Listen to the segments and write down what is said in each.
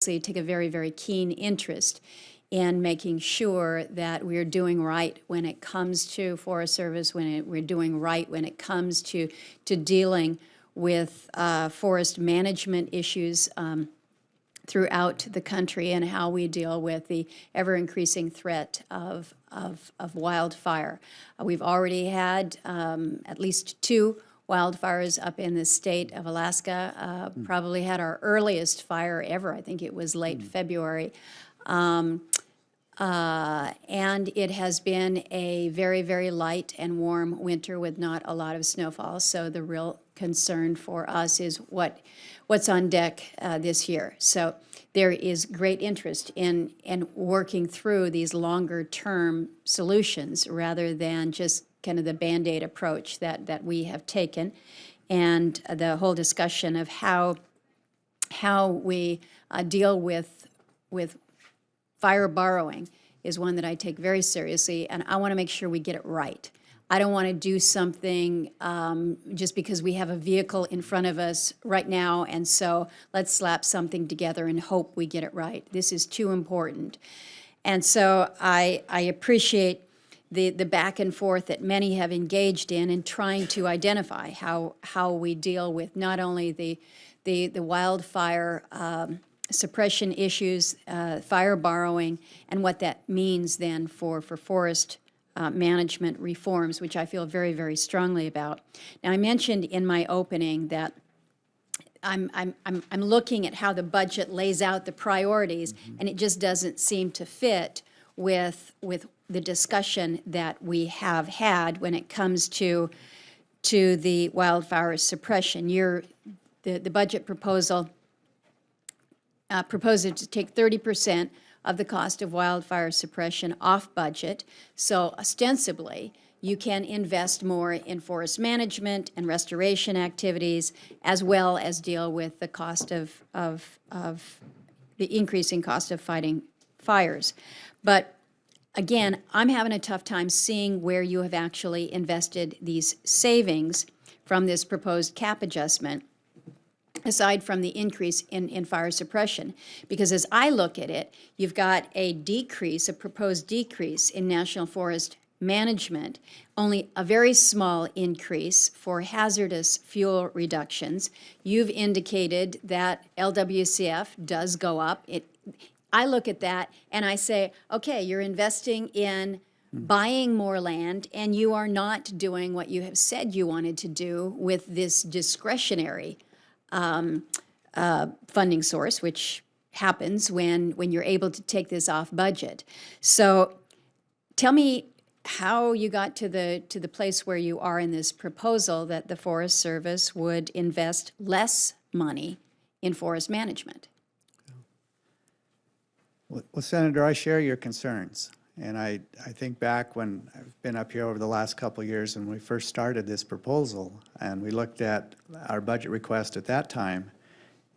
take a very, very keen interest in making sure that we're doing right when it comes to Forest Service, we're doing right when it comes to dealing with forest management issues throughout the country, and how we deal with the ever-increasing threat of wildfire. We've already had at least 2 wildfires up in the state of Alaska. Probably had our earliest fire ever. I think it was late February. And it has been a very, very light and warm winter with not a lot of snowfall. So the real concern for us is what's on deck this year. So there is great interest in working through these longer-term solutions rather than just kind of the Band-Aid approach that we have taken, and the whole discussion of how we deal with fire borrowing is one that I take very seriously, and I want to make sure we get it right. I don't want to do something just because we have a vehicle in front of us right now, and so let's slap something together and hope we get it right. This is too important. And so I appreciate the back and forth that many have engaged in trying to identify how we deal with not only the wildfire suppression issues, fire borrowing, and what that means then for forest management reforms, which I feel very, very strongly about. Now, I mentioned in my opening that I'm looking at how the budget lays out the priorities, and it just doesn't seem to fit with the discussion that we have had when it comes to the wildfire suppression. The budget proposal proposes to take 30% of the cost of wildfire suppression off budget. So ostensibly, you can invest more in forest management and restoration activities, as well as deal with the cost of the increasing cost of fighting fires. But again, I'm having a tough time seeing where you have actually invested these savings from this proposed cap adjustment, aside from the increase in fire suppression. Because as I look at it, you've got a proposed decrease in national forest management, only a very small increase for hazardous fuel reductions. You've indicated that LWCF does go up. I look at that and I say, okay, you're investing in buying more land, and you are not doing what you have said you wanted to do with this discretionary funding source, which happens when you're able to take this off budget. So tell me how you got to the place where you are in this proposal that the Forest Service would invest less money in forest management. Well, Senator, I share your concerns. And I think back when I've been up here over the last couple of years when we first started this proposal, and we looked at our budget request at that time,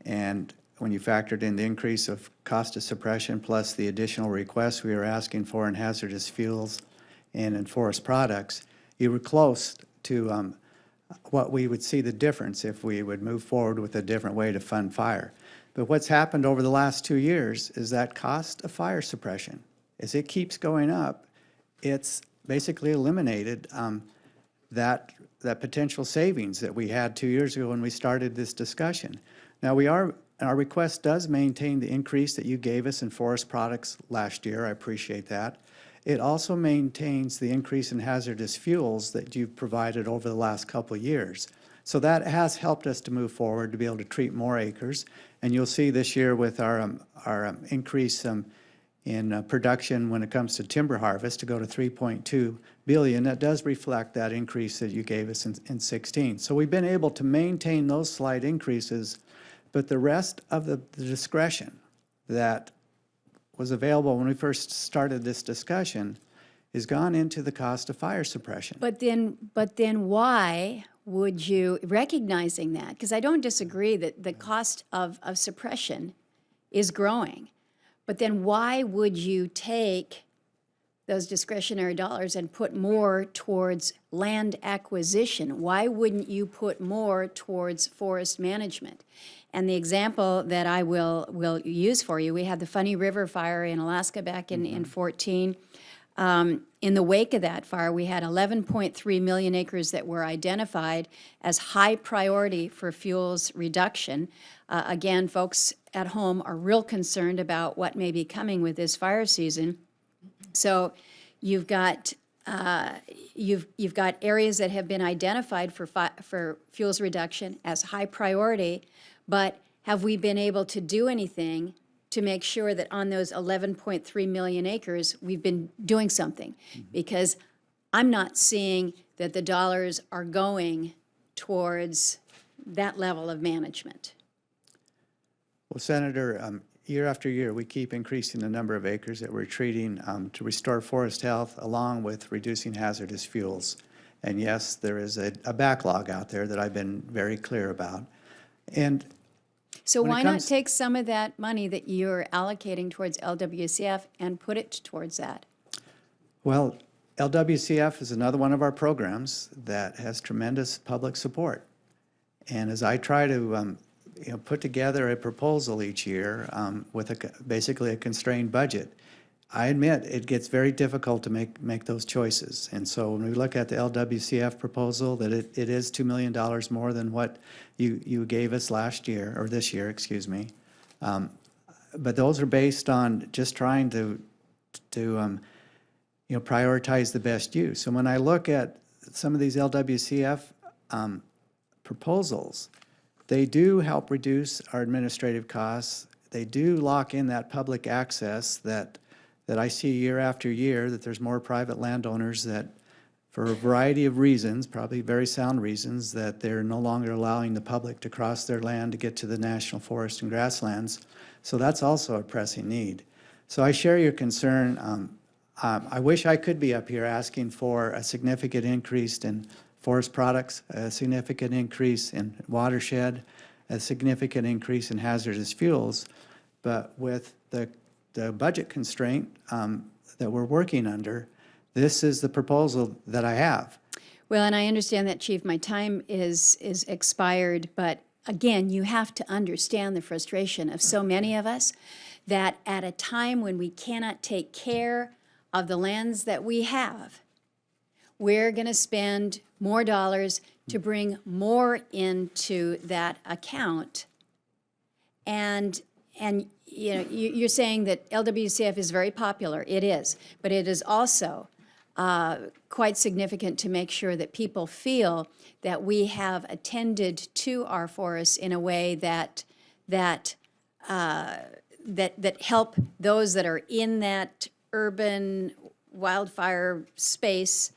and when you factored in the increase of cost of suppression plus the additional requests we were asking for in hazardous fuels and in forest products, you were close to what we would see the difference if we would move forward with a different way to fund fire. But what's happened over the last 2 years is that cost of fire suppression, as it keeps going up, it's basically eliminated that potential savings that we had 2 years ago when we started this discussion. Now our request does maintain the increase that you gave us in forest products last year. I appreciate that. It also maintains the increase in hazardous fuels that you've provided over the last couple of years. So that has helped us to move forward to be able to treat more acres. And you'll see this year with our increase in production when it comes to timber harvest to go to 3.2 billion, that does reflect that increase that you gave us in 16. So we've been able to maintain those slight increases, but the rest of the discretion that was available when we first started this discussion is gone into the cost of fire suppression. But then why would you, recognizing that, because I don't disagree that the cost of suppression is growing, but then why would you take those discretionary dollars and put more towards land acquisition? Why wouldn't you put more towards forest management? And the example that I will use for you, we had the Funny River fire in Alaska back in 14. In the wake of that fire, we had 11.3 million acres that were identified as high priority for fuels reduction. Again, folks at home are real concerned about what may be coming with this fire season. So you've got you've got areas that have been identified for fuels reduction as high priority, but have we been able to do anything to make sure that on those 11.3 million acres, we've been doing something? Because I'm not seeing that the dollars are going towards that level of management. Well, Senator, year after year, we keep increasing the number of acres that we're treating to restore forest health along with reducing hazardous fuels. And yes, there is a backlog out there that I've been very clear about. And so when it why not comes- take some of that money that you're allocating towards LWCF and put it towards that? Well, LWCF is another one of our programs that has tremendous public support. And as I try to put together a proposal each year with basically a constrained budget, I admit it gets very difficult to make those choices. And so when we look at the LWCF proposal, that it is $2 million more than what you gave us last year, or this year, excuse me. But those are based on just trying to prioritize the best use. And when I look at some of these LWCF proposals, they do help reduce our administrative costs. They do lock in that public access that I see year after year, that there's more private landowners that, for a variety of reasons, probably very sound reasons, that they're no longer allowing the public to cross their land to get to the national forest and grasslands. So that's also a pressing need. So I share your concern. I wish I could be up here asking for a significant increase in forest products, a significant increase in watershed, a significant increase in hazardous fuels, but with the budget constraint that we're working under, this is the proposal that I have. Well, and I understand that, Chief. My time is expired, but again, you have to understand the frustration of so many of us that at a time when we cannot take care of the lands that we have, we're going to spend more dollars to bring more into that account. And you're saying that LWCF is very popular. It is, but it is also quite significant to make sure that people feel that we have attended to our forests in a way that help those that are in that urban wildfire space,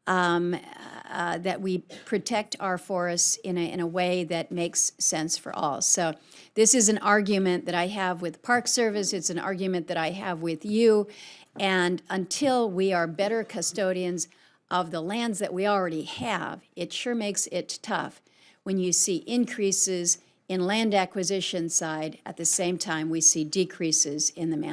that we protect our forests in a way that makes sense for all. So this is an argument that I have with Park Service. It's an argument that I have with you. And until we are better custodians of the lands that we already have, it sure makes it tough when you see increases in land acquisition side at the same time we see decreases in the management.